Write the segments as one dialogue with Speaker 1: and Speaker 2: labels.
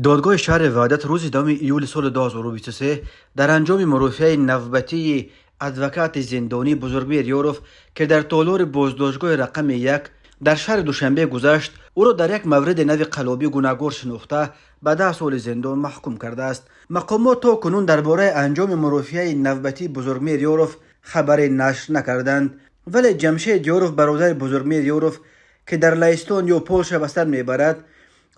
Speaker 1: دادگاه شهر وحدت روز 2 ایول سال 2023 در انجام مرافعه نوبتی ادوکات زندانی بزرگوار یوروف که در تالار بازداشتگاه رقم 1 در شهر دوشنبه گذشت او را در یک مورد نوی قلابی گناهکار شناخته به 10 سال زندان محکوم کرده است. مقامات تا کنون درباره انجام مرافعه نوبتی بزرگوار یوروف خبری نشر نکردند، ولی جمشید یوروف برادر بزرگوار یوروف که در لهستان یا پولش به سر میبرد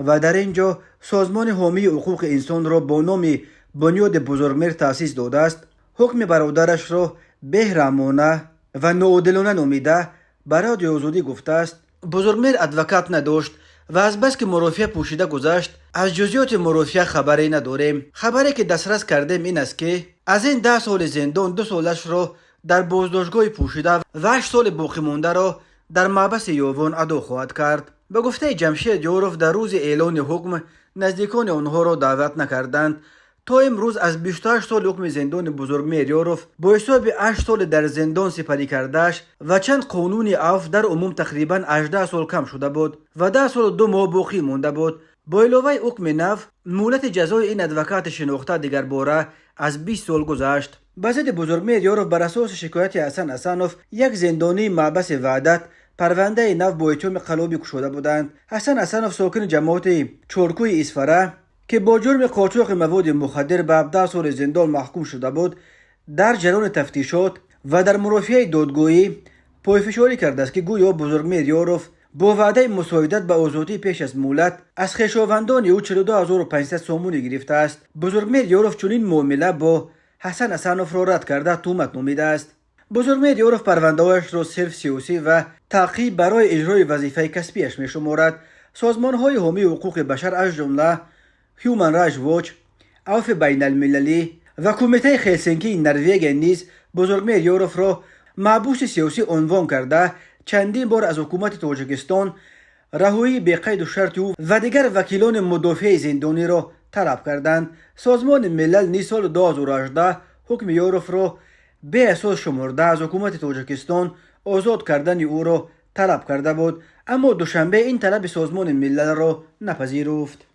Speaker 1: و در اینجا سازمان حامی حقوق انسان را با نام بنیاد بزرگمیر تأسیس داده است، حکم برادرش را بهرامانه و ناعادلانه نامیده به رادیو آزادی گفته است. بزرگمیر ادوکات نداشت و از بس که مرافعه پوشیده گذشت از جزئیات مرافعه خبری نداریم. خبری که دسترس کردیم این است که از این 10 سال زندان 2 سالش را در بازداشتگاه پوشیده و 8 سال باقی مانده را در محبس یاوان ادا خواهد کرد. به گفته جمشید یوروف در روز اعلان حکم نزدیکان آنها را دعوت نکردند. تا امروز از 28 سال حکم زندان بزرگمیر یوروف با حساب 8 سال در زندان سپری کردهش و چند قانون عفو در عموم تقریبا 18 سال کم شده بود و 10 سال و 2 ماه باقی مانده بود. با علاوه حکم نو مهلت جزای این ادوکات شناخته دیگر باره از 20 سال گذشت. به ضد بزرگمیر یوروف بر اساس شکایت حسن حسنوف یک زندانی محبس وحدت پرونده نو با اتهام قلابی گشوده بودند. حسن حسنوف ساکن جماعت چورکوی اسفره که با جرم قاچاق مواد مخدر به 17 سال زندان محکوم شده بود در جریان تفتیشات و در مرافعه دادگاهی پایفشاری کرده است که گویا بزرگمیر یوروف با وعده مساعدت به آزادی پیش از مهلت از خویشاوندان او 42500 سومونی گرفته است. بزرگمیر یوروف چنین معامله با حسن حسنوف را رد کرده تهمت نامیده است. بزرگمیر یوروف پرونده‌هایش را صرف سیاسی و تعقیب برای اجرای وظیفه کسبیش می‌شمارد. سازمان‌های حامی حقوق بشر از جمله هیومن رایتس واچ، عفو بین المللی و کمیته هلسینکی نروژ نیز بزرگمیر یوروف را محبوس سیاسی عنوان کرده چندین بار از حکومت تاجیکستان رهایی به قید و شرط او و دیگر وکیلان مدافع زندانی را طلب کردند. سازمان ملل نیز سال 2018 حکم یوروف را به اساس شمرده از حکومت تاجیکستان آزاد کردن او را طلب کرده بود، اما دوشنبه این طلب سازمان ملل را نپذیرفت.